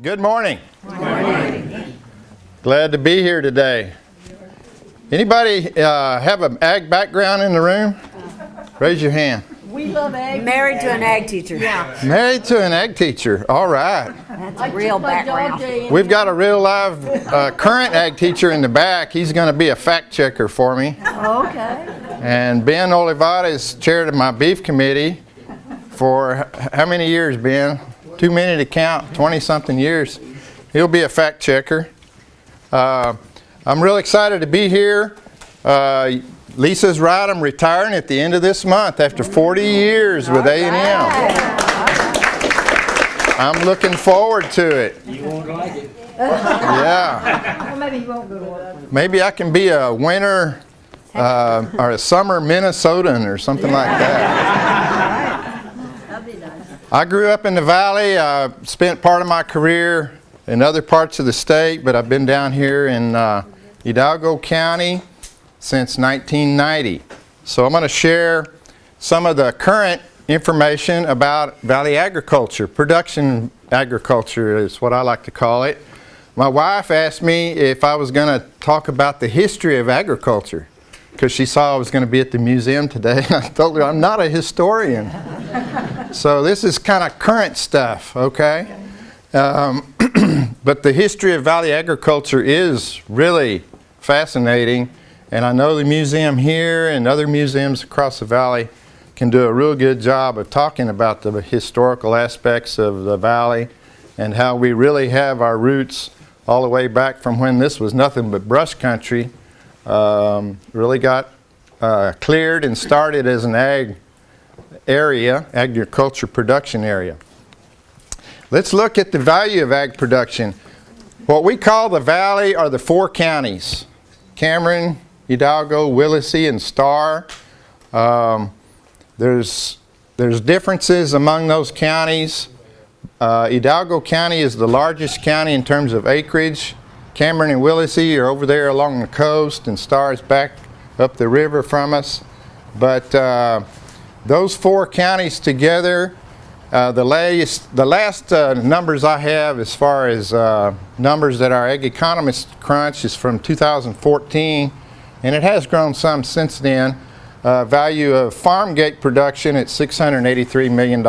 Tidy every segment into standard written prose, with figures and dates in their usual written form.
Good morning. Good morning. Glad to be here today. Anybody have an ag background in the room? Raise your hand. We love ag. Married to an ag teacher. Yeah. Married to an ag teacher. All right. That's a real background. We've got a real live current ag teacher in the back. He's going to be a fact checker for me. Okay. And Ben Olivada is chair of my beef committee for how many years, Ben? Too many to count, 20-something years. He'll be a fact checker. I'm really excited to be here. Lisa's right, I'm retiring at the end of this month after 40 years with A&M. I'm looking forward to it. You won't like it. Yeah. Well, maybe you won't go to work. Maybe I can be a winter or a summer Minnesotan or something like that. I grew up in the valley. I spent part of my career in other parts of the state, but I've been down here in Hidalgo County since 1990. So I'm going to share some of the current information about valley agriculture. Production agriculture is what I like to call it. My wife asked me if I was going to talk about the history of agriculture because she saw I was going to be at the museum today. I told her I'm not a historian. So this is kind of current stuff, okay? But the history of valley agriculture is really fascinating, and I know the museum here and other museums across the valley can do a real good job of talking about the historical aspects of the valley and how we really have our roots all the way back from when this was nothing but brush country. Really got cleared and started as an ag area, agriculture production area. Let's look at the value of ag production. What we call the valley are the four counties: Cameron, Hidalgo, Willacy, and Starr. There's differences among those counties. Hidalgo County is the largest county in terms of acreage. Cameron and Willacy are over there along the coast, and Starr is back up the river from us. But those four counties together, the last numbers I have as far as numbers that our ag economists crunch is from 2014, and it has grown some since then. Value of farm gate production at $683 million.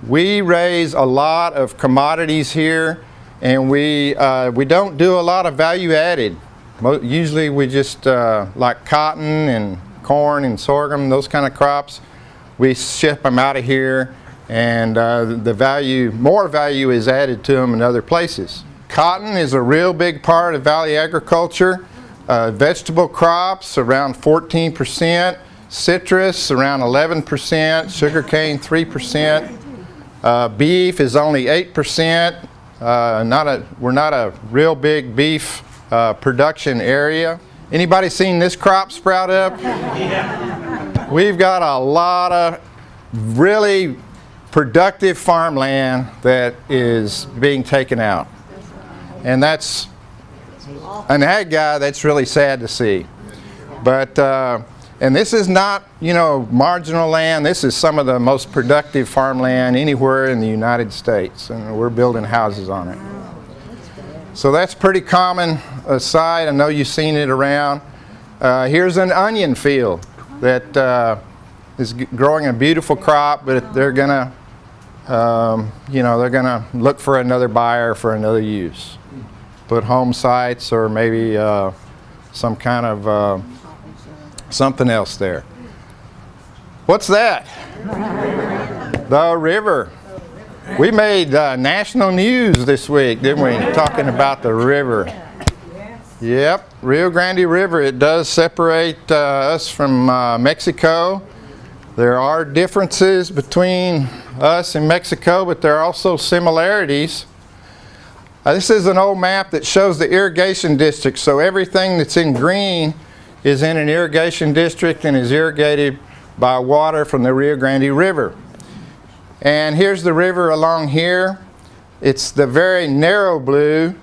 We raise a lot of commodities here, and we don't do a lot of value added. Usually we just like cotton and corn and sorghum, those kind of crops. We ship them out of here, and more value is added to them in other places. Cotton is a real big part of valley agriculture. Vegetable crops around 14%, citrus around 11%, sugarcane 3%. Beef is only 8%. We're not a real big beef production area. Anybody seen this crop sprout up? Yeah. We've got a lot of really productive farmland that is being taken out. And that's an ag guy, that's really sad to see. But and this is not, marginal land. This is some of the most productive farmland anywhere in the United States, and we're building houses on it. So that's pretty common sight. I know you've seen it around. Here's an onion field that is growing a beautiful crop, but they're gonna, they're gonna look for another buyer for another use. Put home sites or maybe some kind of something else there. What's that? The river. We made national news this week, didn't we? Talking about the river. Yep, Rio Grande River. It does separate us from Mexico. There are differences between us and Mexico, but there are also similarities. This is an old map that shows the irrigation district. So everything that's in green is in an irrigation district and is irrigated by water from the Rio Grande River. And here's the river along here. It's the very narrow blue.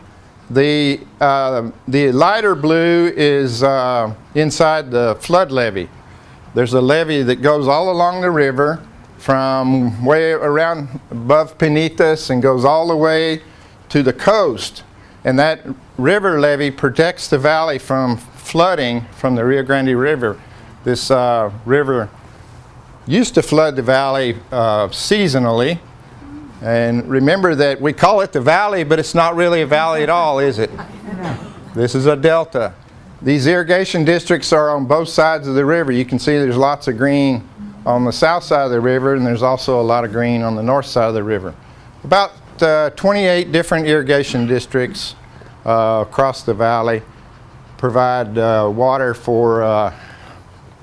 The lighter blue is inside the flood levee. There's a levee that goes all along the river from way around above Penitas and goes all the way to the coast. And that river levee protects the valley from flooding from the Rio Grande River. This river used to flood the valley seasonally. And remember that we call it the valley, but it's not really a valley at all, is it? This is a delta. These irrigation districts are on both sides of the river. You can see there's lots of green on the south side of the river, and there's also a lot of green on the north side of the river. About 28 different irrigation districts across the valley provide water for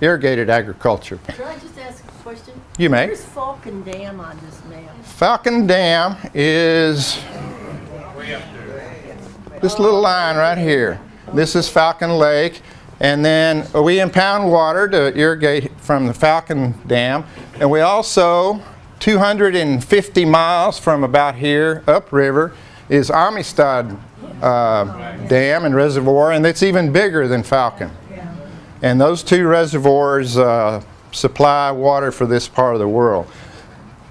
irrigated agriculture. Can I just ask a question? You may. Where's Falcon Dam on this map? Falcon Dam is this little line right here. This is Falcon Lake, and then we impound water to irrigate from the Falcon Dam, and we also, 250 miles from about here upriver, is Amistad Dam and Reservoir, and it's even bigger than Falcon. And those two reservoirs supply water for this part of the world.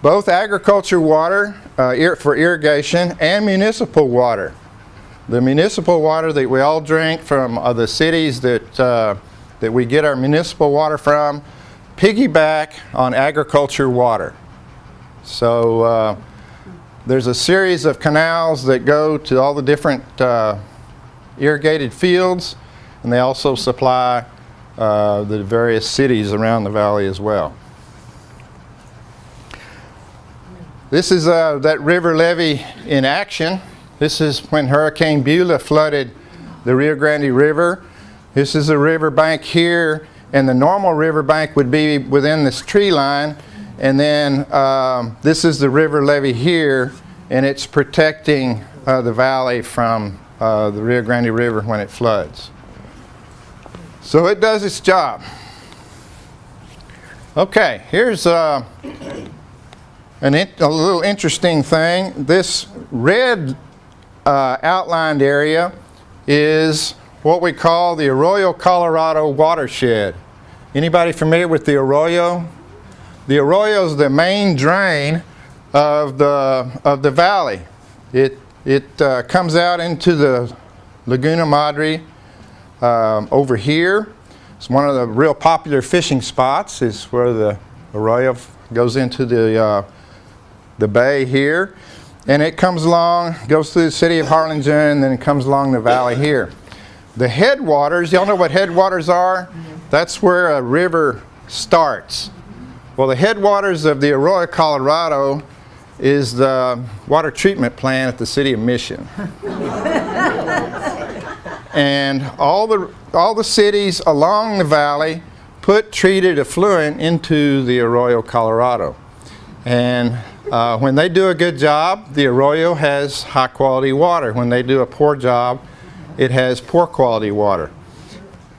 Both agriculture water for irrigation and municipal water. The municipal water that we all drink from the cities that we get our municipal water from piggyback on agriculture water. So there's a series of canals that go to all the different irrigated fields, and they also supply the various cities around the valley as well. This is that river levee in action. This is when Hurricane Beulah flooded the Rio Grande River. This is a river bank here, and the normal river bank would be within this tree line. And then this is the river levee here, and it's protecting the valley from the Rio Grande River when it floods. So it does its job. Okay, here's a little interesting thing. This red outlined area is what we call the Arroyo, Colorado Watershed. Anybody familiar with the Arroyo? The Arroyo is the main drain of the valley. It comes out into the Laguna Madre over here. It's one of the real popular fishing spots. Is where the Arroyo goes into the bay here, and it comes along, goes through the city of Harlingen, and then it comes along the valley here. The headwaters, y'all know what headwaters are? That's where a river starts. Well, the headwaters of the Arroyo, Colorado is the water treatment plant at the city of Mission. And all the cities along the valley put treated effluent into the Arroyo, Colorado. And when they do a good job, the Arroyo has high quality water. When they do a poor job, it has poor quality water.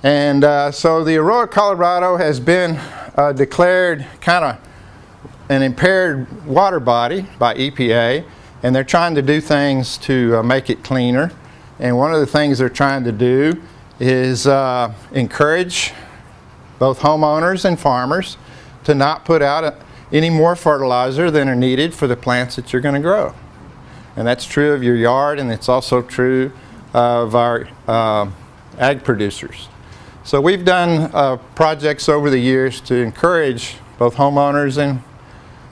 And so the Arroyo, Colorado has been declared kind of an impaired water body by EPA, and they're trying to do things to make it cleaner. And one of the things they're trying to do is encourage both homeowners and farmers to not put out any more fertilizer than are needed for the plants that you're going to grow. And that's true of your yard, and it's also true of our ag producers. So we've done projects over the years to encourage both homeowners and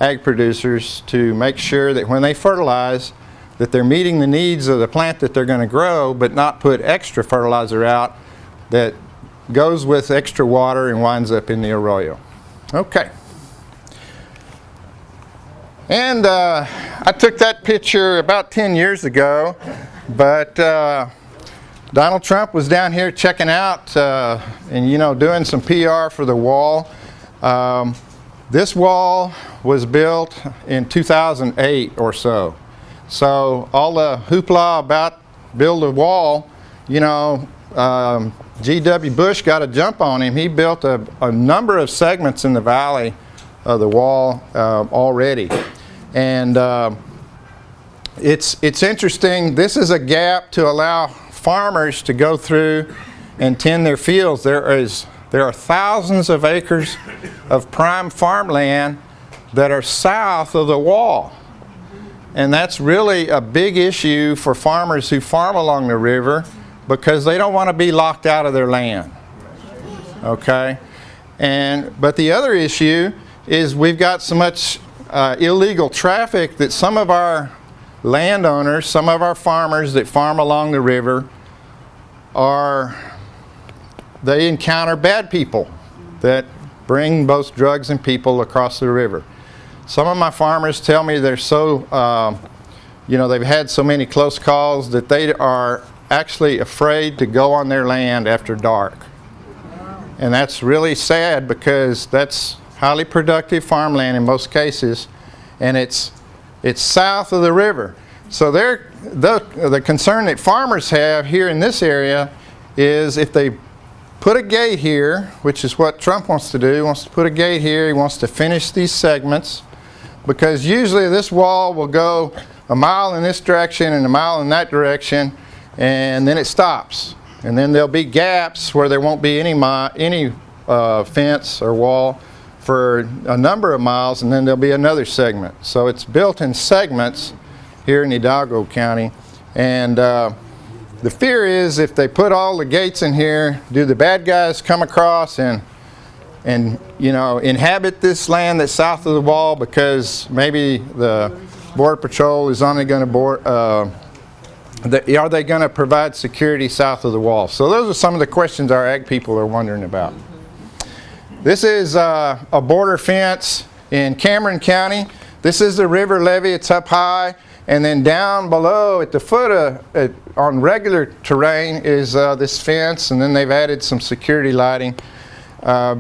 ag producers to make sure that when they fertilize, that they're meeting the needs of the plant that they're going to grow, but not put extra fertilizer out that goes with extra water and winds up in the Arroyo. Okay. And I took that picture about 10 years ago, but Donald Trump was down here checking out and doing some PR for the wall. This wall was built in 2008 or so. So all the hoopla about build a wall, G.W. Bush got a jump on him. He built a number of segments in the valley of the wall already. And it's interesting. This is a gap to allow farmers to go through and tend their fields. There are thousands of acres of prime farmland that are south of the wall. And that's really a big issue for farmers who farm along the river because they don't want to be locked out of their land. Okay? But the other issue is we've got so much illegal traffic that some of our landowners, some of our farmers that farm along the river they encounter bad people that bring both drugs and people across the river. Some of my farmers tell me they're so, they've had so many close calls that they are actually afraid to go on their land after dark. And that's really sad because that's highly productive farmland in most cases, and it's south of the river. So the concern that farmers have here in this area is if they put a gate here, which is what Trump wants to do. He wants to put a gate here. He wants to finish these segments because usually this wall will go a mile in this direction and a mile in that direction, and then it stops. And then there'll be gaps where there won't be any fence or wall for a number of miles, and then there'll be another segment. So it's built in segments here in Hidalgo County. And the fear is if they put all the gates in here, do the bad guys come across and inhabit this land that's south of the wall because maybe the Border Patrol is only going to are they going to provide security south of the wall? So those are some of the questions our ag people are wondering about. This is a border fence in Cameron County. This is the river levee. It's up high. And then down below at the foot on regular terrain is this fence, and then they've added some security lighting.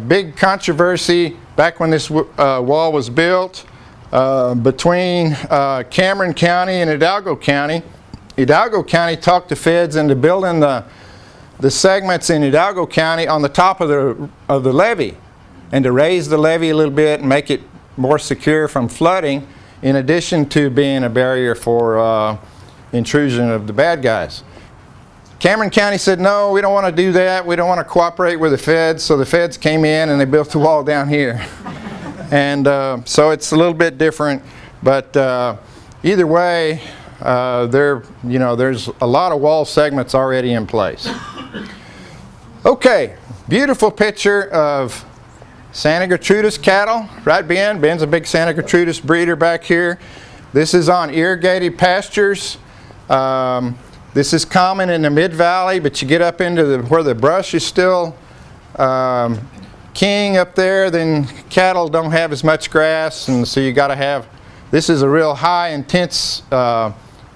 Big controversy back when this wall was built between Cameron County and Hidalgo County. Hidalgo County talked the feds into building the segments in Hidalgo County on the top of the levee, and to raise the levee a little bit and make it more secure from flooding, in addition to being a barrier for intrusion of the bad guys. Cameron County said, no, we don't want to do that. We don't want to cooperate with the feds. So the feds came in and they built the wall down here. And so it's a little bit different. But either way, there's a lot of wall segments already in place. Okay, beautiful picture of Santa Gertrudis cattle, right, Ben? Ben's a big Santa Gertrudis breeder back here. This is on irrigated pastures. This is common in the mid-valley, but you get up into where the brush is still king up there, then cattle don't have as much grass, and so you got to have, this is a real high intense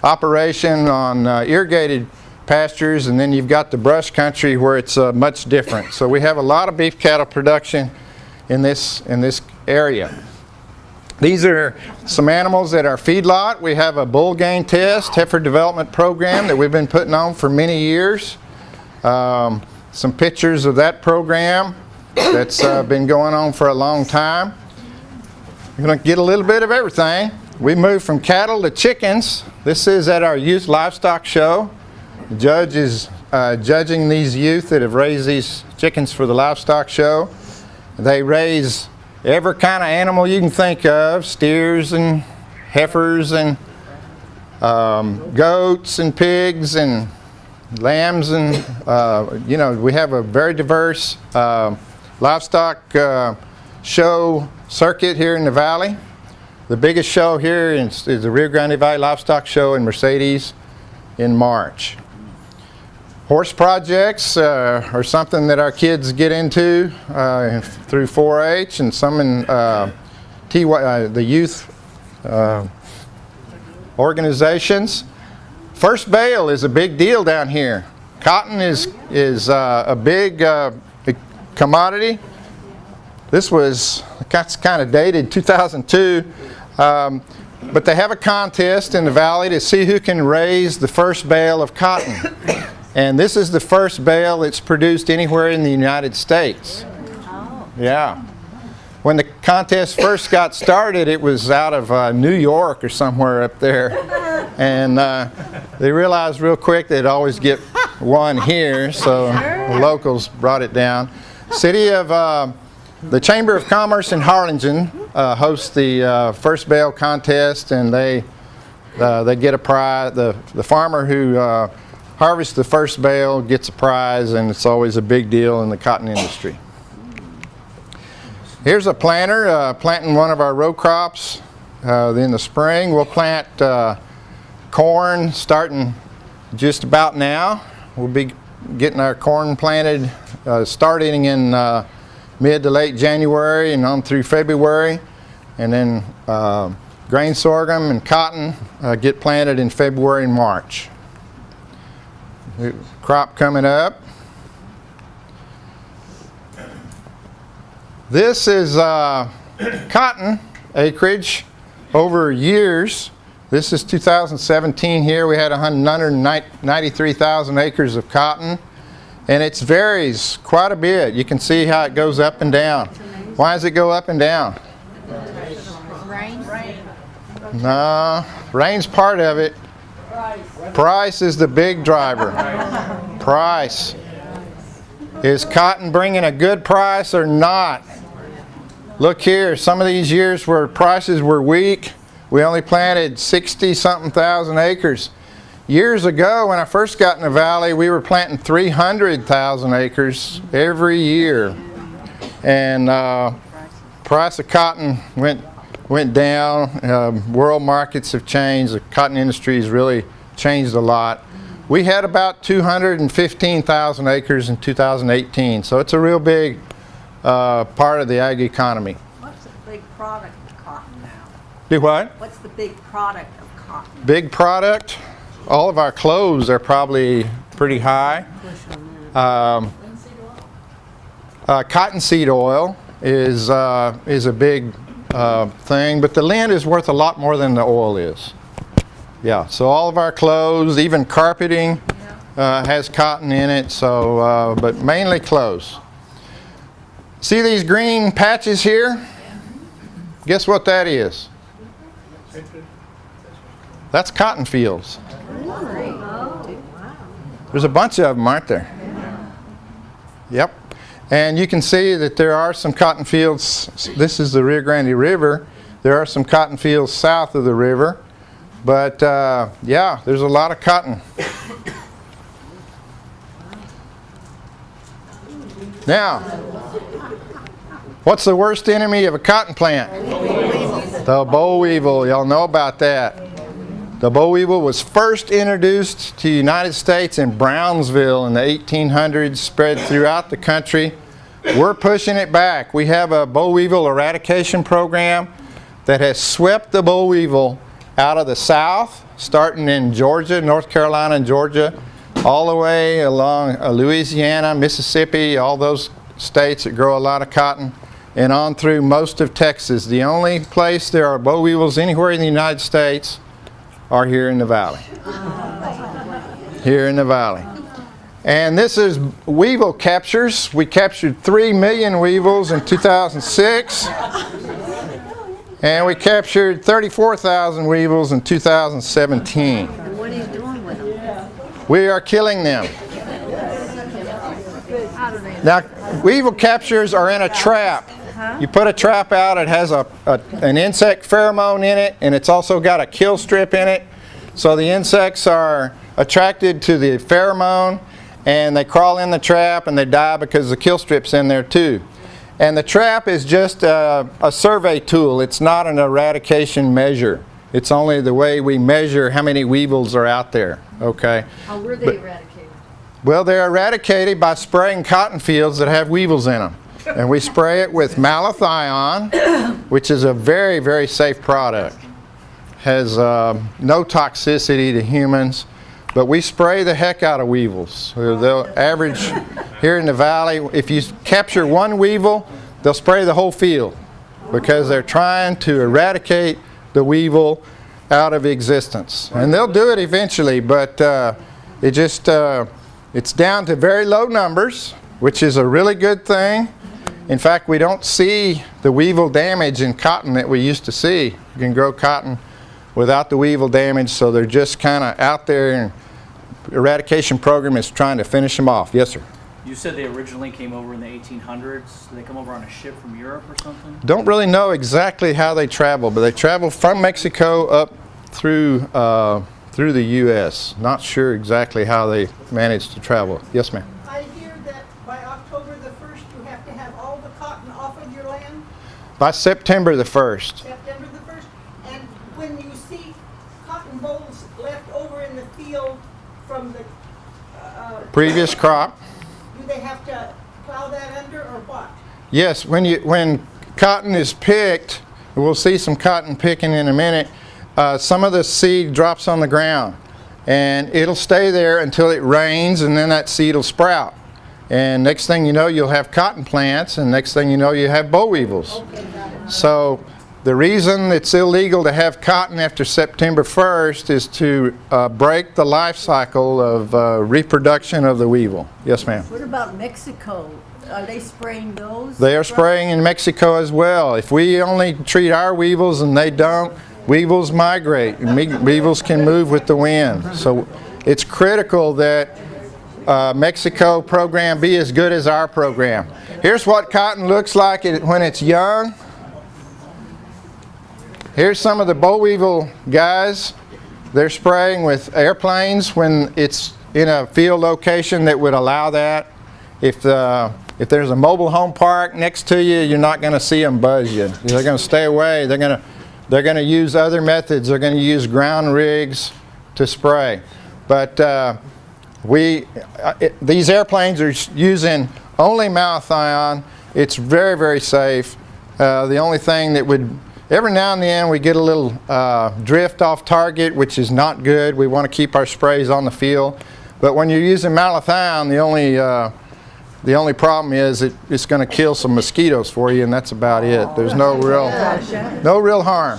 operation on irrigated pastures, and then you've got the brush country where it's much different. So we have a lot of beef cattle production in this area. These are some animals at our feedlot. We have a bull gain test, heifer development program that we've been putting on for many years. Some pictures of that program that's been going on for a long time. We're going to get a little bit of everything. We moved from cattle to chickens. This is at our youth livestock show. The judge is judging these youth that have raised these chickens for the livestock show. They raise every kind of animal you can think of, steers and heifers and goats and pigs and lambs, and we have a very diverse livestock show circuit here in the valley. The biggest show here is the Rio Grande Valley Livestock Show in Mercedes in March. Horse projects are something that our kids get into through 4-H and some in the youth organizations. First bale is a big deal down here. Cotton is a big commodity. This was kind of dated 2002, but they have a contest in the valley to see who can raise the first bale of cotton. And this is the first bale that's produced anywhere in the United States. Oh. Yeah. When the contest first got started, it was out of New York or somewhere up there. And they realized real quick they'd always get one here, so the locals brought it down. The Chamber of Commerce in Harlingen hosts the first bale contest, and they they get a prize. The farmer who harvests the first bale gets a prize, and it's always a big deal in the cotton industry. Here's a planter planting one of our row crops in the spring. We'll plant corn starting just about now. We'll be getting our corn planted starting in mid to late January and on through February. And then grain sorghum and cotton get planted in February and March. Crop coming up. This is cotton acreage over years. This is 2017 here. We had 193,000 acres of cotton, and it varies quite a bit. You can see how it goes up and down. Why does it go up and down? No, rain's part of it. Price is the big driver. Price. Is cotton bringing a good price or not? Look here, some of these years where prices were weak, we only planted 60-something thousand acres. Years ago, when I first got in the valley, we were planting 300,000 acres every year. And price of cotton went down. World markets have changed. The cotton industry has really changed a lot. We had about 215,000 acres in 2018, so it's a real big part of the ag economy. What's the big product of cotton now? Do what? What's the big product of cotton? Big product? All of our clothes are probably pretty high. Cottonseed oil is a big thing, but the lint is worth a lot more than the oil is. Yeah, so all of our clothes, even carpeting, has cotton in it. So, but mainly clothes. See these green patches here? Guess what that is? That's cotton fields. There's a bunch of them, aren't there? Yep. And you can see that there are some cotton fields. This is the Rio Grande River. There are some cotton fields south of the river. But yeah, there's a lot of cotton. Now, what's the worst enemy of a cotton plant? The boll weevil. Y'all know about that. The boll weevil was first introduced to the United States in Brownsville in the 1800s, spread throughout the country. We're pushing it back. We have a boll weevil eradication program that has swept the boll weevil out of the south, starting in Georgia, North Carolina and Georgia, all the way along Louisiana, Mississippi, all those states that grow a lot of cotton, and on through most of Texas. The only place there are boll weevils anywhere in the United States are here in the valley. Here in the valley. And this is Weevil Captures. We captured 3 million weevils in 2006. And we captured 34,000 weevils in 2017. What are you doing with them? We are killing them. Now, weevil captures are in a trap. You put a trap out, it has an insect pheromone in it, and it's also got a kill strip in it. So the insects are attracted to the pheromone, and they crawl in the trap, and they die because the kill strip's in there too. And the trap is just a survey tool. It's not an eradication measure. It's only the way we measure how many weevils are out there. Okay. How were they eradicated? Well, they're eradicated by spraying cotton fields that have weevils in them. And we spray it with malathion, which is a very, very safe product. Has no toxicity to humans. But we spray the heck out of weevils. They'll average here in the valley, if you capture one weevil, they'll spray the whole field because they're trying to eradicate the weevil out of existence. And they'll do it eventually, but it's down to very low numbers, which is a really good thing. In fact, we don't see the weevil damage in cotton that we used to see. You can grow cotton without the weevil damage, so they're just kind of out there, and eradication program is trying to finish them off. Yes, sir. You said they originally came over in the 1800s. Did they come over on a ship from Europe or something? Don't really know exactly how they travel, but they travel from Mexico up through the U.S. Not sure exactly how they managed to travel. Yes, ma'am. I hear that by October the 1st, you have to have all the cotton off of your land, By September the 1st. September the 1st. And when you see cotton bolls left over in the field from the, Previous crop. do they have to plow that under or what? Yes, when cotton is picked, we'll see some cotton picking in a minute, some of the seed drops on the ground. And it'll stay there until it rains, and then that seed will sprout. And next thing you know, you'll have cotton plants, and next thing you know, you have boll weevils. So the reason it's illegal to have cotton after September 1st is to break the life cycle of reproduction of the weevil. Yes, ma'am. What about Mexico? Are they spraying those? They are spraying in Mexico as well. If we only treat our weevils and they don't, weevils migrate, and weevils can move with the wind. So it's critical that Mexico program be as good as our program. Here's what cotton looks like when it's young. Here's some of the boll weevil guys. They're spraying with airplanes when it's in a field location that would allow that. If there's a mobile home park next to you, you're not going to see them buzz you. They're going to stay away. They're going to use other methods. They're going to use ground rigs to spray. But these airplanes are using only malathion. It's very, very safe. The only thing that would, every now and then we get a little drift off target, which is not good. We want to keep our sprays on the field. But when you're using malathion, the only problem is it's going to kill some mosquitoes for you, and that's about it. There's no real harm.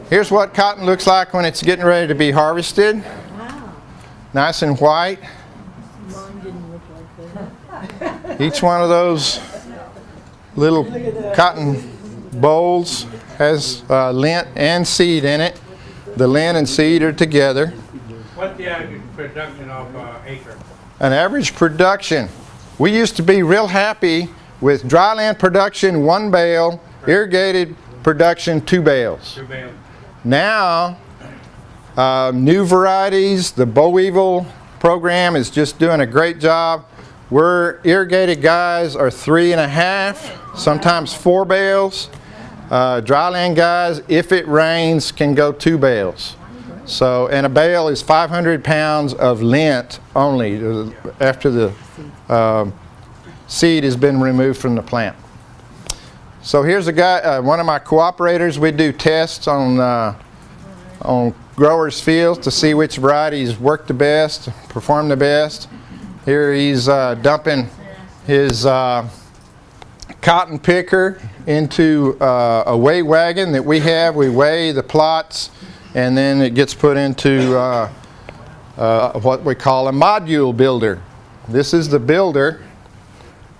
Here's what cotton looks like when it's getting ready to be harvested. Nice and white. Each one of those little cotton bolls has lint and seed in it. The lint and seed are together. What's the average production of acre? An average production. We used to be real happy with dryland production 1 bale, irrigated production 2 bales. 2 bales. Now, new varieties, the Boll Weevil program is just doing a great job. We're irrigated guys are 3.5, sometimes 4 bales. Dryland guys, if it rains, can go 2 bales. So, and a bale is 500 pounds of lint only after the seed has been removed from the plant. So here's a guy, one of my cooperators. We do tests on growers' fields to see which varieties work the best, perform the best. Here he's dumping his cotton picker into a weigh wagon that we have. We weigh the plots, and then it gets put into what we call a module builder. This is the builder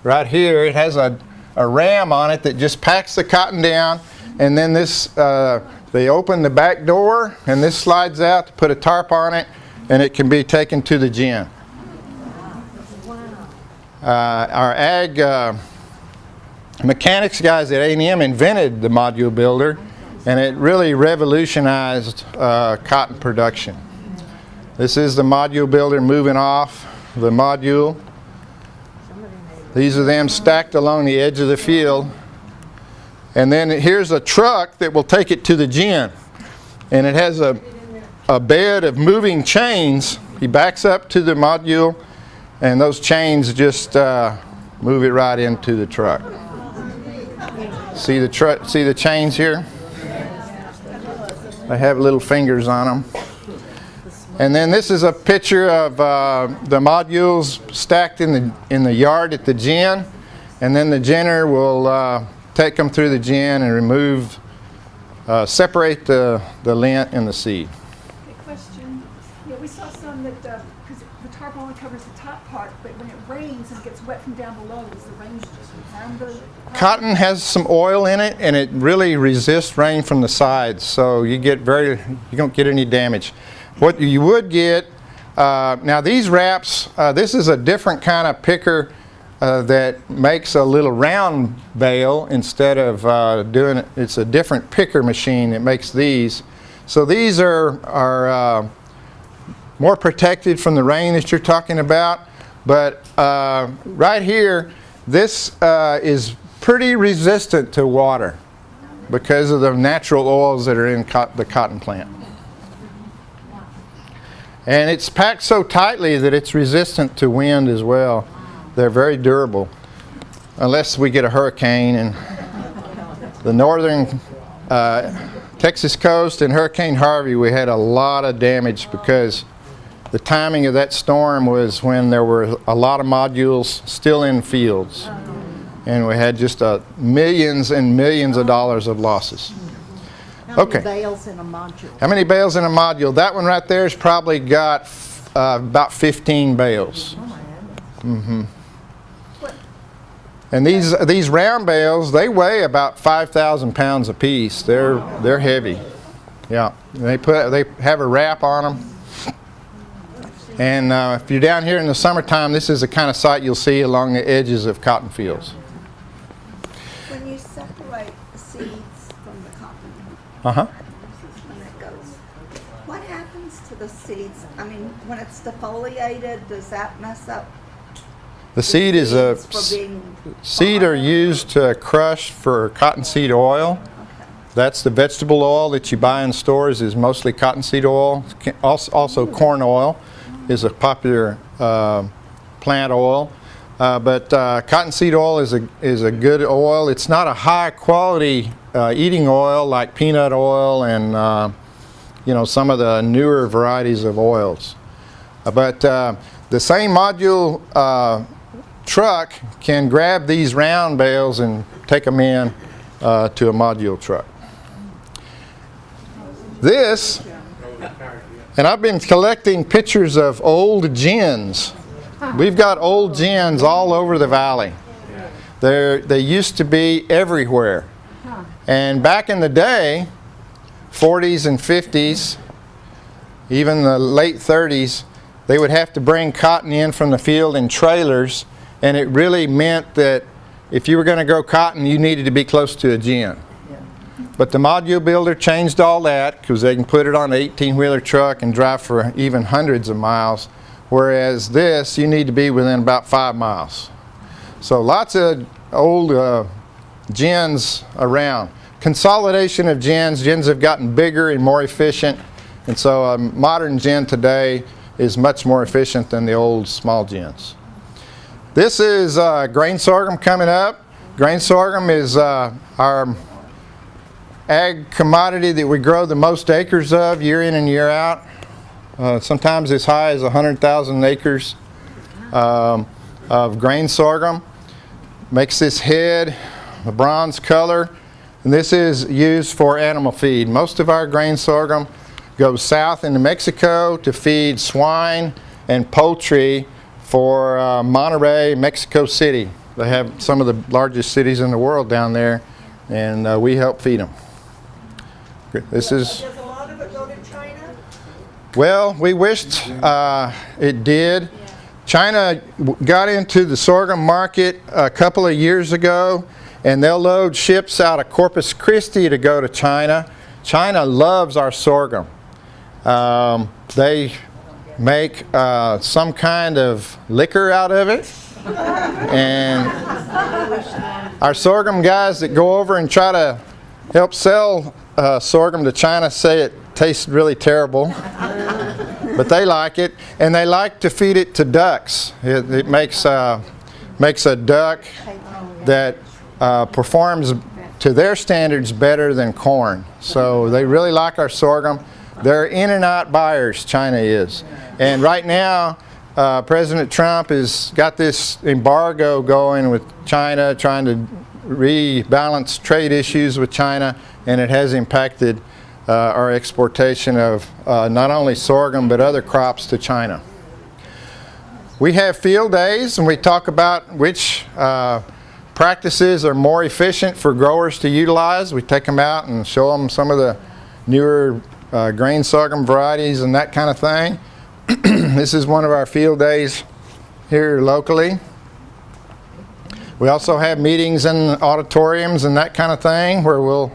right here. It has a ram on it that just packs the cotton down, and then this they open the back door, and this slides out to put a tarp on it, and it can be taken to the gin. Our ag mechanics guys at A&M invented the module builder, and it really revolutionized cotton production. This is the module builder moving off the module. These are them stacked along the edge of the field. And then here's a truck that will take it to the gin. And it has a bed of moving chains. He backs up to the module, and those chains just move it right into the truck. See the chains here? They have little fingers on them. And then this is a picture of the modules stacked in the yard at the gin, and then the ginner will take them through the gin and remove, separate the lint and the seed. Okay, question. Yeah, we saw some that, because the tarp only covers the top part, but when it rains and it gets wet from down below, does the rain just harm the Cotton has some oil in it, and it really resists rain from the sides, so you don't get any damage. What you would get, now these wraps, this is a different kind of picker that makes a little round bale instead of doing it. It's a different picker machine that makes these. So these are more protected from the rain that you're talking about. But right here, this is pretty resistant to water because of the natural oils that are in the cotton plant. And it's packed so tightly that it's resistant to wind as well. They're very durable, unless we get a hurricane. And the northern Texas coast and Hurricane Harvey, we had a lot of damage because the timing of that storm was when there were a lot of modules still in fields. And we had just millions and millions of dollars of losses. How Okay. many bales in a module? How many bales in a module? That one right there has probably got about 15 bales. Mm-hmm. And these round bales, they weigh about 5,000 pounds apiece. They're heavy. Yeah. They have a wrap on them. And if you're down here in the summertime, this is the kind of sight you'll see along the edges of cotton fields. When you separate the seeds from the cotton, Uh-huh. when it goes, what happens to the seeds? I mean, when it's defoliated, does that mess up? The seed is a seeds for being seed are used to crush for cottonseed oil. That's the vegetable oil that you buy in stores is mostly cottonseed oil. Also corn oil is a popular plant oil. But cottonseed oil is a good oil. It's not a high quality eating oil like peanut oil and some of the newer varieties of oils. But the same module truck can grab these round bales and take them in to a module truck. This, and I've been collecting pictures of old gins. We've got old gins all over the valley. They used to be everywhere. And back in the day, 40s and 50s, even the late 30s, they would have to bring cotton in from the field in trailers, and it really meant that if you were going to grow cotton, you needed to be close to a gin. But the module builder changed all that because they can put it on an 18-wheeler truck and drive for even hundreds of miles, whereas this, you need to be within about 5 miles. So lots of old gins around. Consolidation of gins. Gins have gotten bigger and more efficient, and so a modern gin today is much more efficient than the old small gins. This is grain sorghum coming up. Grain sorghum is our ag commodity that we grow the most acres of year in and year out. Sometimes as high as 100,000 acres of grain sorghum. Makes this head a bronze color, and this is used for animal feed. Most of our grain sorghum goes south into Mexico to feed swine and poultry for Monterrey, Mexico City. They have some of the largest cities in the world down there, and we help feed them. This is. Does a lot of it go to China? Well, we wished it did. China got into the sorghum market a couple of years ago, and they'll load ships out of Corpus Christi to go to China. China loves our sorghum. They make some kind of liquor out of it, and our sorghum guys that go over and try to help sell sorghum to China say it tastes really terrible. But they like it, and they like to feed it to ducks. It makes a duck that performs to their standards better than corn. So they really like our sorghum. They're in and out buyers, China is. And right now, President Trump has got this embargo going with China, trying to rebalance trade issues with China, and it has impacted our exportation of not only sorghum but other crops to China. We have field days, and we talk about which practices are more efficient for growers to utilize. We take them out and show them some of the newer grain sorghum varieties and that kind of thing. This is one of our field days here locally. We also have meetings in auditoriums and that kind of thing where we'll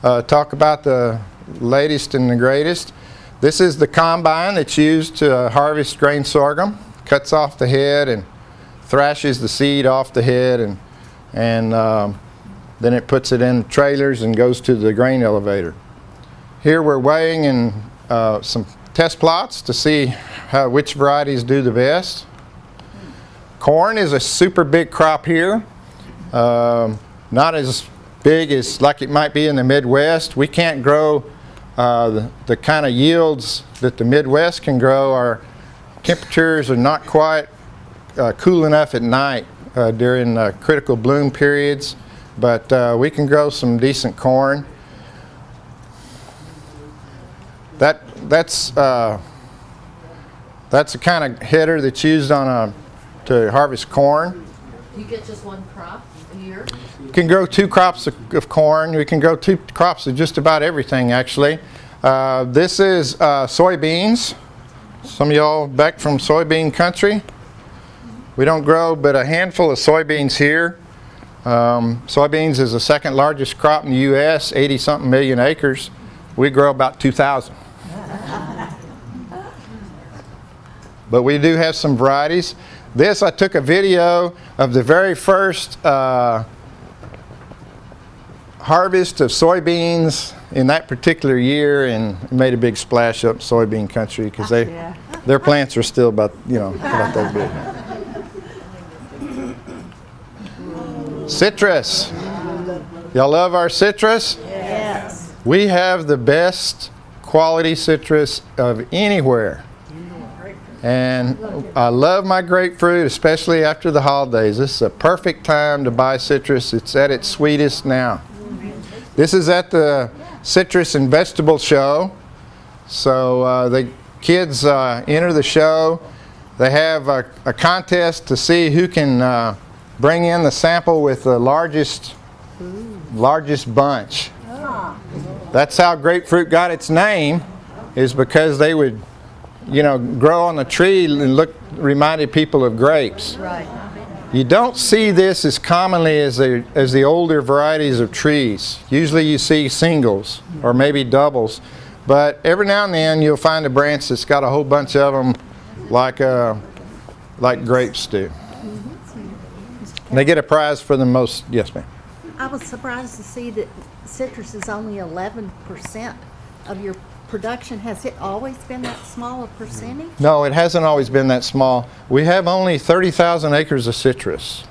talk about the latest and the greatest. This is the combine that's used to harvest grain sorghum. Cuts off the head and thrashes the seed off the head, and then it puts it in trailers and goes to the grain elevator. Here we're weighing in some test plots to see which varieties do the best. Corn is a super big crop here. Not as big as like it might be in the Midwest. We can't grow the kind of yields that the Midwest can grow. Our temperatures are not quite cool enough at night during critical bloom periods, but we can grow some decent corn. That's the kind of header that's used on to harvest corn. You get just one crop a year? You can grow 2 crops of corn. We can grow 2 crops of just about everything, actually. This is soybeans. Some of y'all back from soybean country. We don't grow but a handful of soybeans here. Soybeans is the 2nd largest crop in the U.S., 80-something million acres. We grow about 2,000. But we do have some varieties. This, I took a video of the very first harvest of soybeans in that particular year, and made a big splash up soybean country because their plants are still about that big. Citrus. Y'all love our citrus? Yes. We have the best quality citrus of anywhere. And I love my grapefruit, especially after the holidays. This is a perfect time to buy citrus. It's at its sweetest now. This is at the Citrus and Vegetable Show. So the kids enter the show. They have a contest to see who can bring in the sample with the largest bunch. That's how grapefruit got its name, is because they would grow on the tree and reminded people of grapes. Right. You don't see this as commonly as the older varieties of trees. Usually you see singles or maybe doubles, but every now and then you'll find a branch that's got a whole bunch of them, like grapes do. And they get a prize for the most. Yes, ma'am. I was surprised to see that citrus is only 11% of your production. Has it always been that small a percentage? No, it hasn't always been that small. We have only 30,000 acres of citrus.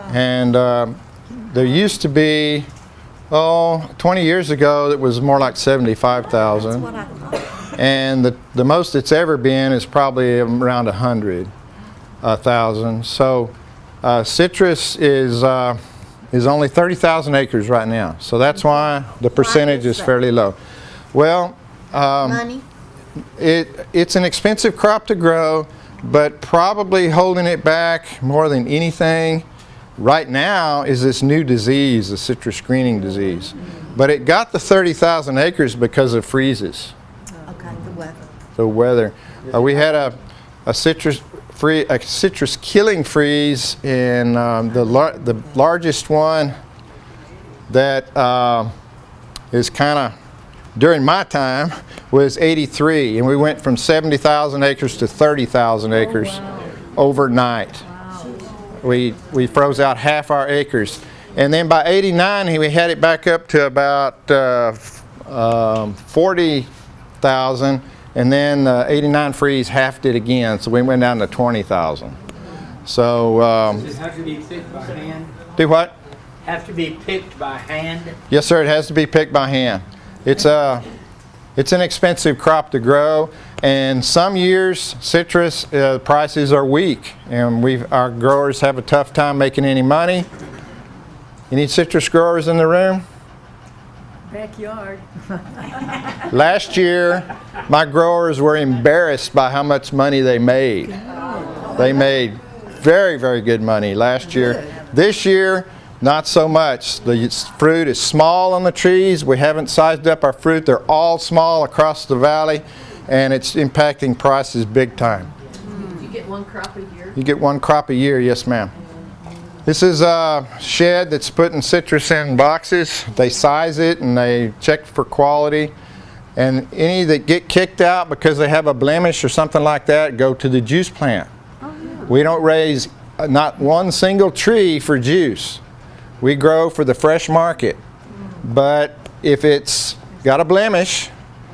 And there used to be, 20 years ago, it was more like 75,000. That's what I thought. And the most it's ever been is probably around 100,000. So citrus is only 30,000 acres right now. So that's why the percentage is fairly low. Well, Money? it's an expensive crop to grow, but probably holding it back more than anything right now is this new disease, the citrus greening disease. But it got the 30,000 acres because of freezes. Okay, the weather. The weather. We had a citrus killing freeze, and the largest one that is kind of during my time was 83, and we went from 70,000 acres to 30,000 acres overnight. We froze out half our acres, and then by 89 we had it back up to about 40,000, and then 89 freeze halved it again, so we went down to 20,000. So Does it have to be picked by hand? do what? Have to be picked by hand? Yes, sir. It has to be picked by hand. It's an expensive crop to grow, and some years citrus prices are weak, and our growers have a tough time making any money. You need citrus growers in the room? Backyard. Last year, my growers were embarrassed by how much money they made. They made very, very good money last year. This year, not so much. The fruit is small on the trees. We haven't sized up our fruit. They're all small across the valley, and it's impacting prices big time. You get one crop a year? You get one crop a year, yes ma'am. This is a shed that's putting citrus in boxes. They size it and they check for quality. And any that get kicked out because they have a blemish or something like that go to the juice plant. We don't raise not one single tree for juice. We grow for the fresh market. But if it's got a blemish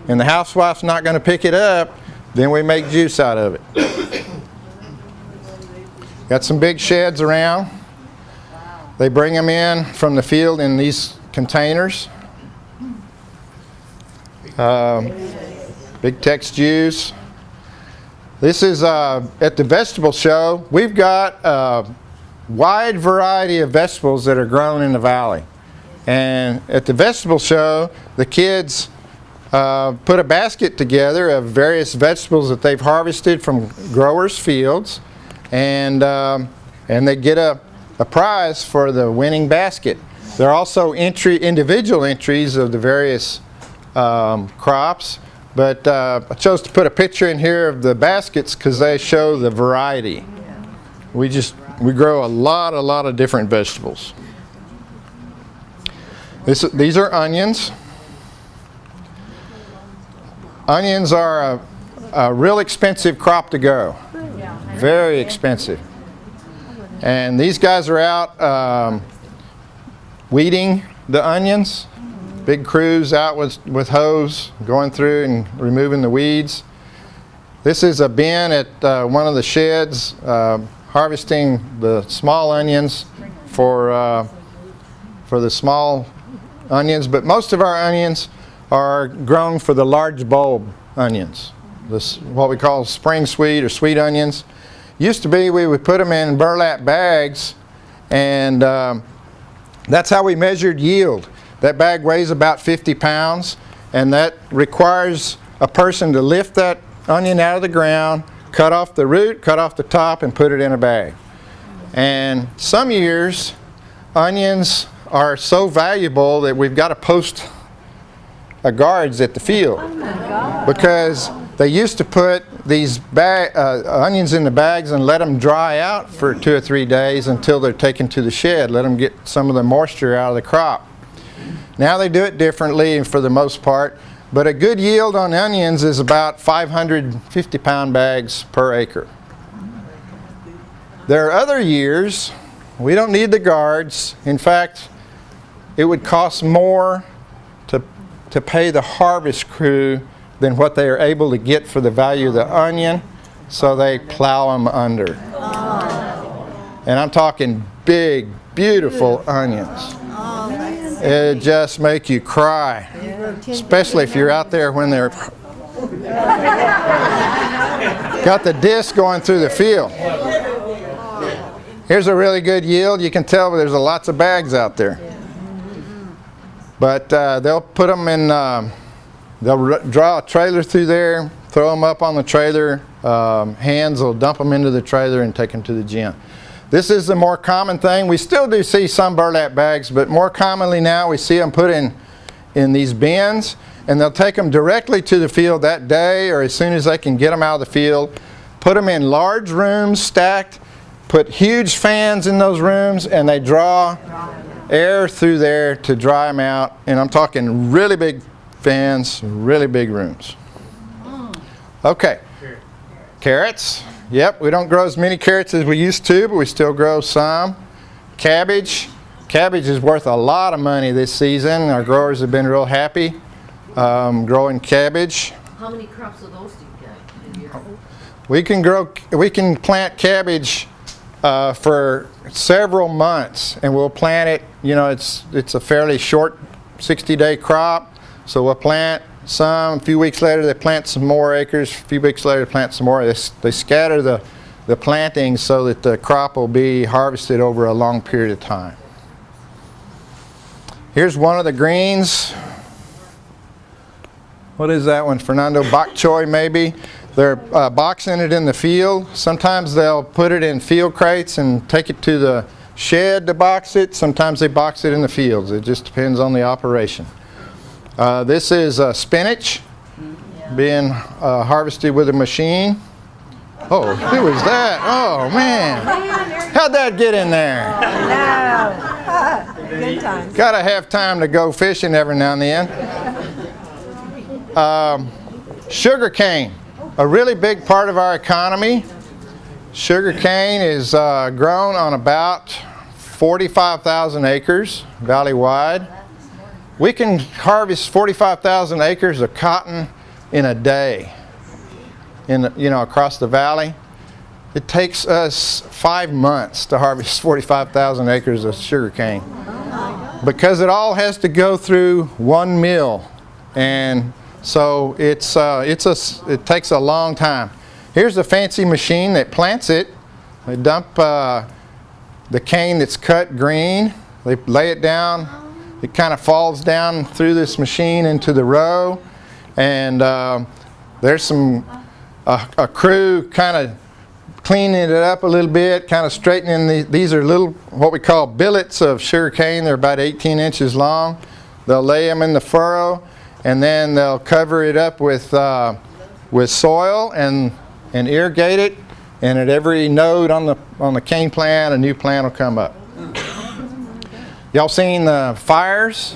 and the housewife's not going to pick it up, then we make juice out of it. Got some big sheds around. They bring them in from the field in these containers. Big Tex juice. This is at the vegetable show. We've got a wide variety of vegetables that are grown in the valley. And at the vegetable show, the kids put a basket together of various vegetables that they've harvested from growers' fields, and they get a prize for the winning basket. There are also individual entries of the various crops, but I chose to put a picture in here of the baskets because they show the variety. We grow a lot of different vegetables. These are onions. Onions are a real expensive crop to grow. Very expensive. And these guys are out weeding the onions. Big crews out with hose going through and removing the weeds. This is a bin at one of the sheds harvesting the small onions for the small onions, but most of our onions are grown for the large bulb onions. This what we call spring sweet or sweet onions. Used to be we would put them in burlap bags, and that's how we measured yield. That bag weighs about 50 pounds, and that requires a person to lift that onion out of the ground, cut off the root, cut off the top, and put it in a bag. And some years, onions are so valuable that we've got to post guards at the field. Because they used to put these onions in the bags and let them dry out for 2 or 3 days until they're taken to the shed, let them get some of the moisture out of the crop. Now they do it differently for the most part, but a good yield on onions is about 550-pound bags per acre. There are other years we don't need the guards. In fact, it would cost more to pay the harvest crew than what they are able to get for the value of the onion, so they plow them under. And I'm talking big, beautiful onions. It just make you cry, especially if you're out there when they're got the disc going through the field. Here's a really good yield. You can tell there's lots of bags out there. But they'll put them in, they'll draw a trailer through there, throw them up on the trailer. Hands will dump them into the trailer and take them to the gym. This is the more common thing. We still do see some burlap bags, but more commonly now we see them put in these bins, and they'll take them directly to the field that day or as soon as they can get them out of the field, put them in large rooms stacked, put huge fans in those rooms, and they draw air through there to dry them out. And I'm talking really big fans, really big rooms. Okay, carrots. Yep, we don't grow as many carrots as we used to, but we still grow some. Cabbage. Cabbage is worth a lot of money this season. Our growers have been real happy growing cabbage. How many crops of those do you get a year? We can plant cabbage for several months, and we'll plant it. You know, it's a fairly short 60-day crop, so we'll plant some. A few weeks later, they plant some more acres. A few weeks later, they plant some more. They scatter the plantings so that the crop will be harvested over a long period of time. Here's one of the greens. What is that one, Fernando? Bok choy, maybe. They're boxing it in the field. Sometimes they'll put it in field crates and take it to the shed to box it. Sometimes they box it in the fields. It just depends on the operation. This is spinach being harvested with a machine. Oh, who was that? Oh, man. How'd that get in there? Good times. Gotta have time to go fishing every now and then. Sugarcane, a really big part of our economy. Sugarcane is grown on about 45,000 acres valley-wide. We can harvest 45,000 acres of cotton in a day, across the valley. It takes us 5 months to harvest 45,000 acres of sugarcane because it all has to go through one mill, and so it takes a long time. Here's a fancy machine that plants it. They dump the cane that's cut green. They lay it down. It kind of falls down through this machine into the row, and there's a crew kind of cleaning it up a little bit, kind of straightening these are little, what we call billets of sugarcane. They're about 18 inches long. They'll lay them in the furrow, and then they'll cover it up with soil and irrigate it. And at every node on the cane plant, a new plant will come up. Y'all seen the fires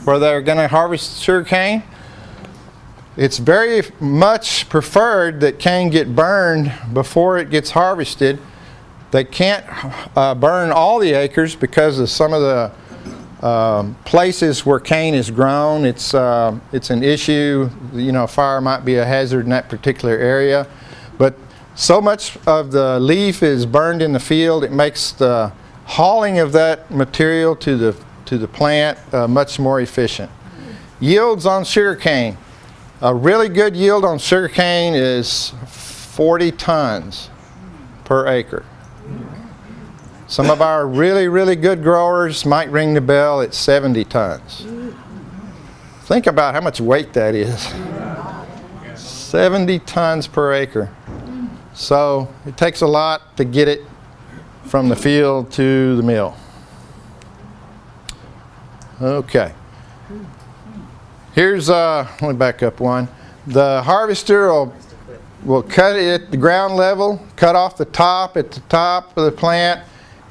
where they're going to harvest sugarcane? It's very much preferred that cane get burned before it gets harvested. They can't burn all the acres because of some of the places where cane is grown. It's an issue. Fire might be a hazard in that particular area. But so much of the leaf is burned in the field, it makes the hauling of that material to the plant much more efficient. Yields on sugarcane. A really good yield on sugarcane is 40 tons per acre. Some of our really, really good growers might ring the bell at 70 tons. Think about how much weight that is. 70 tons per acre. So it takes a lot to get it from the field to the mill. Okay. Here's, let me back up one. The harvester will cut it at the ground level, cut off the top at the top of the plant,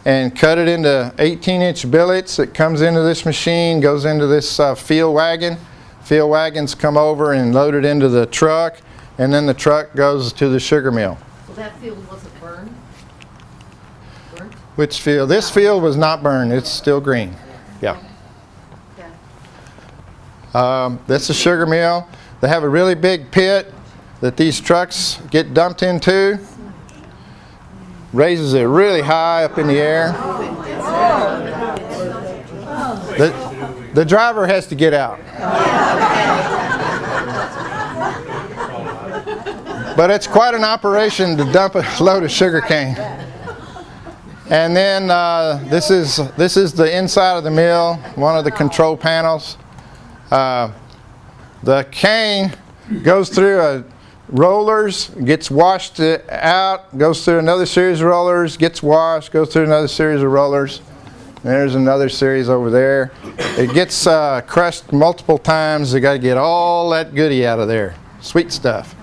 and cut it into 18-inch billets. It comes into this machine, goes into this field wagon. Field wagons come over and load it into the truck, and then the truck goes to the sugar mill. So that field wasn't burned? Burnt? Which field? This field was not burned. It's still green. Yeah. That's a sugar mill. They have a really big pit that these trucks get dumped into. Raises it really high up in the air. The driver has to get out. But it's quite an operation to dump a load of sugarcane. And then this is the inside of the mill, one of the control panels. The cane goes through rollers, gets washed out, goes through another series of rollers, gets washed, goes through another series of rollers. There's another series over there. It gets crushed multiple times. They got to get all that goodie out of there. Sweet stuff.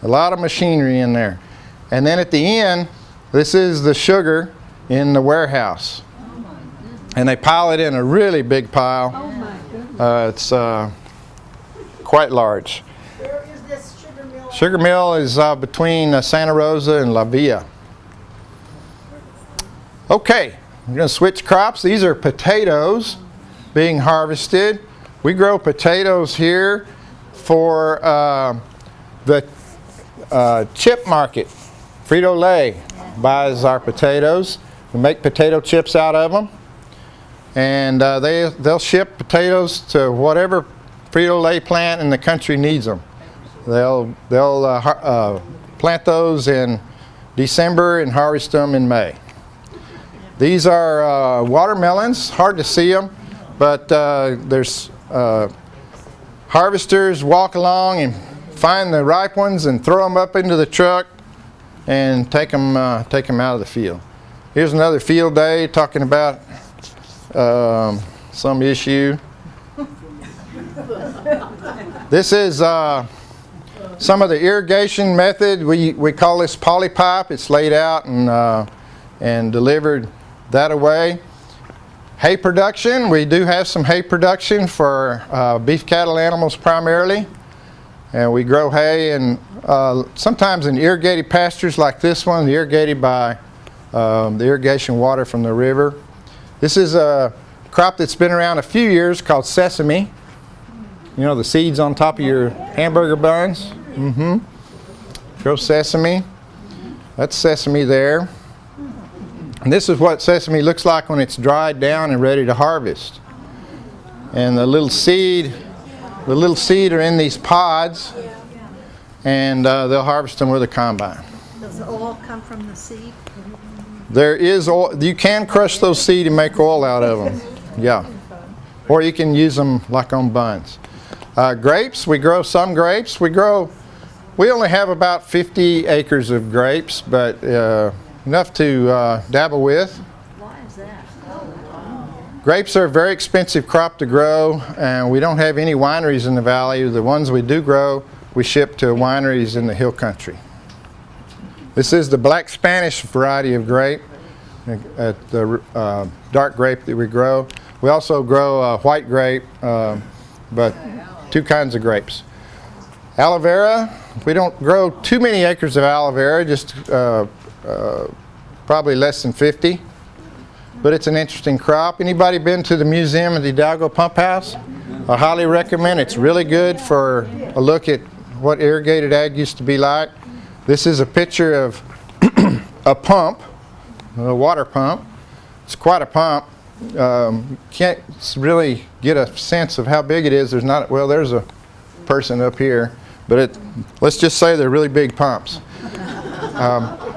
A lot of machinery in there. And then at the end, this is the sugar in the warehouse. And they pile it in a really big pile. It's quite large. Where is this sugar mill? Sugar mill is between Santa Rosa and La Villa. Okay, we're going to switch crops. These are potatoes being harvested. We grow potatoes here for the chip market. Frito-Lay buys our potatoes. We make potato chips out of them. And they'll ship potatoes to whatever Frito-Lay plant in the country needs them. They'll plant those in December and harvest them in May. These are watermelons. Hard to see them, but there's harvesters walk along and find the ripe ones and throw them up into the truck and take them out of the field. Here's another field day talking about some issue. This is some of the irrigation method. We call this polypipe. It's laid out and delivered that away. Hay production. We do have some hay production for beef cattle animals primarily. And we grow hay, and sometimes in irrigated pastures like this one, irrigated by the irrigation water from the river. This is a crop that's been around a few years called sesame. You know, the seeds on top of your hamburger buns? Grow sesame. That's sesame there. And this is what sesame looks like when it's dried down and ready to harvest. And the little seed are in these pods, and they'll harvest them with a combine. Does the oil come from the seed? There is oil. You can crush those seed and make oil out of them. Yeah. Or you can use them like on buns. Grapes, we grow some grapes. We only have about 50 acres of grapes, but enough to dabble with. Why is that? Grapes are a very expensive crop to grow, and we don't have any wineries in the valley. The ones we do grow, we ship to wineries in the hill country. This is the black Spanish variety of grape, the dark grape that we grow. We also grow white grape, but two kinds of grapes. Aloe Vera, we don't grow too many acres of aloe vera, just probably less than 50. But it's an interesting crop. Anybody been to the museum at the Hidalgo Pump House? I highly recommend. It's really good for a look at what irrigated ag used to be like. This is a picture of a pump, a water pump. It's quite a pump. Can't really get a sense of how big it is. There's a person up here, but let's just say they're really big pumps.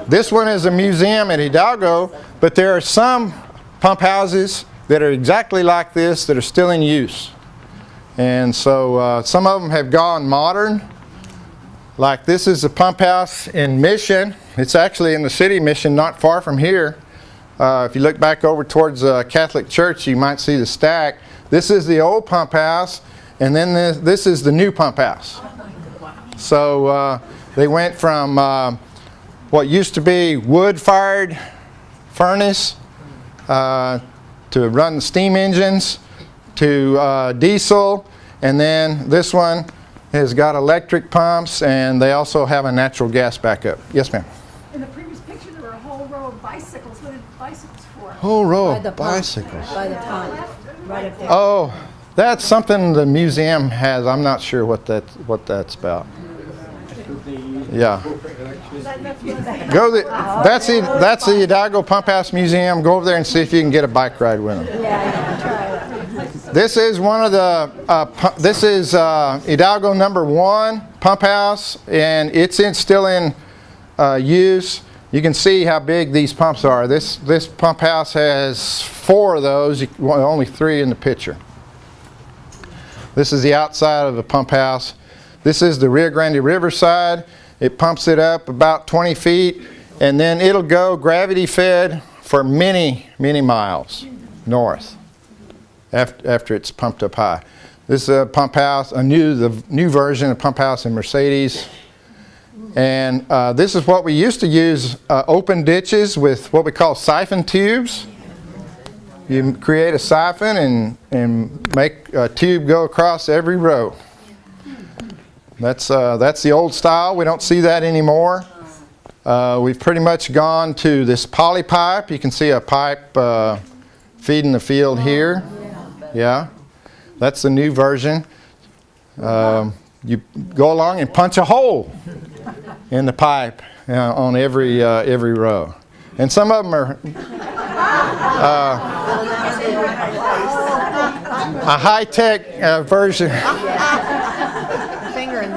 This one is a museum at Hidalgo, but there are some pump houses that are exactly like this that are still in use. And so some of them have gone modern. Like this is a pump house in Mission. It's actually in the city of Mission, not far from here. If you look back over towards the Catholic Church, you might see the stack. This is the old pump house, and then this is the new pump house. So they went from what used to be wood-fired furnace to run the steam engines to diesel, and then this one has got electric pumps, and they also have a natural gas backup. Yes, ma'am. In the previous picture, there were a whole row of bicycles. What are bicycles for? Whole row By the of pump. bicycles. By the pump, right up there. Oh, that's something the museum has. I'm not sure what that's about. Yeah. That's the Hidalgo Pump House Museum. Go over there and see if you can get a bike ride with them. Yeah, try that. This is one of the. This is Hidalgo #1 pump house, and it's still in use. You can see how big these pumps are. This pump house has 4 of those. Only 3 in the picture. This is the outside of the pump house. This is the Rio Grande River side. It pumps it up about 20 feet, and then it'll go gravity fed for many, many miles north after it's pumped up high. This is a pump house, the new version of pump house in Mercedes. And this is what we used to use, open ditches with what we call siphon tubes. You create a siphon and make a tube go across every row. That's the old style. We don't see that anymore. We've pretty much gone to this poly pipe. You can see a pipe feeding the field here. Yeah, that's the new version. You go along and punch a hole in the pipe on every row, and some of them are a high-tech version.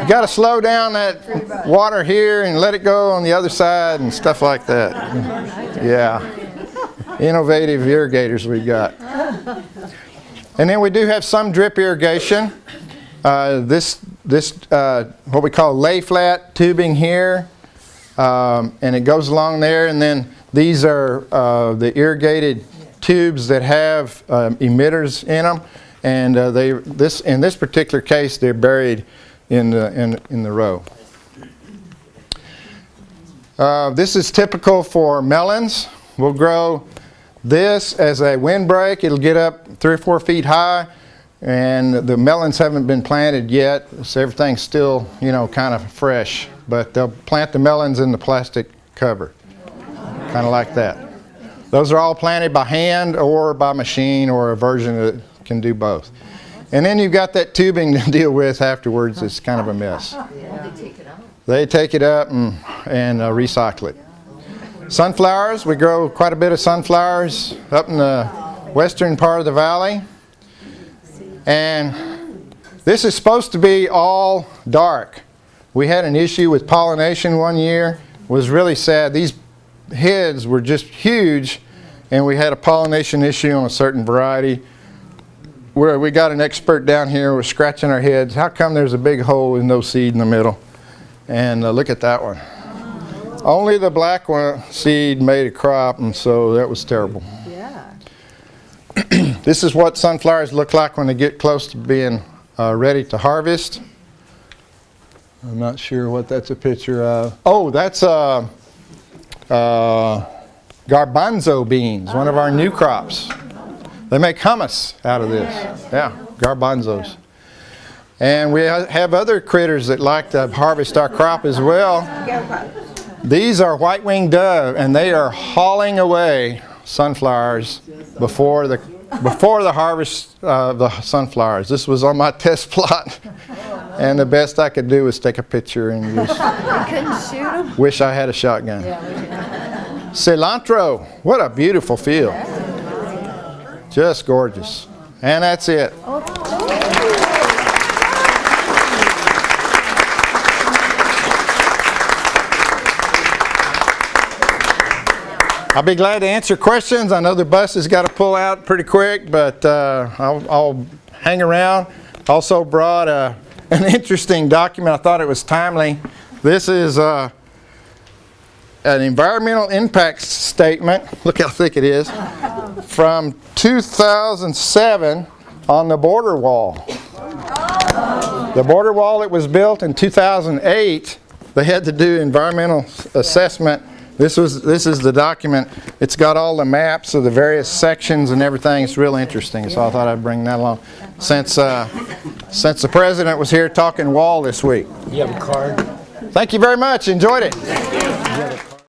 You got to slow down that water here and let it go on the other side and stuff like that. Yeah, innovative irrigators we've got. And then we do have some drip irrigation. This what we call lay flat tubing here, and it goes along there. And then these are the irrigated tubes that have emitters in them, and in this particular case they're buried in the row. This is typical for melons. We'll grow this as a windbreak. It'll get up 3 or 4 feet high, And the melons haven't been planted yet, so everything's still, you know, kind of fresh. But they'll plant the melons in the plastic cover, kind of like that. Those are all planted by hand or by machine or a version that can do both. And then you've got that tubing to deal with afterwards. It's kind of a mess. They take it up and recycle it. Sunflowers, we grow quite a bit of sunflowers up in the western part of the valley. And this is supposed to be all dark. We had an issue with pollination one year. It was really sad. These heads were just huge, and we had a pollination issue on a certain variety where we got an expert down here, we're scratching our heads. How come there's a big hole with no seed in the middle? And look at that one. Only the black one seed made a crop, and so that was terrible. Yeah. This is what sunflowers look like when they get close to being ready to harvest. I'm not sure what that's a picture of. Oh, that's garbanzo beans, one of our new crops. They make hummus out of this. Yeah, garbanzos. And we have other critters that like to harvest our crop as well. These are white-winged dove, and they are hauling away sunflowers before the harvest of the sunflowers. This was on my test plot, and the best I could do was take a picture and just Couldn't shoot them? wish I had a shotgun. Cilantro, what a beautiful field. Just gorgeous. And that's it. I'll be glad to answer questions. I know the bus has got to pull out pretty quick, but I'll hang around. Also brought an interesting document. I thought it was timely. This is an environmental impact statement. Look how thick it is. From 2007 on the border wall. The border wall that was built in 2008, they had to do environmental assessment. This is the document. It's got all the maps of the various sections and everything. It's real interesting, so I thought I'd bring that along. Since the president was here talking wall this week. You have a card? Thank you very much. Enjoyed it.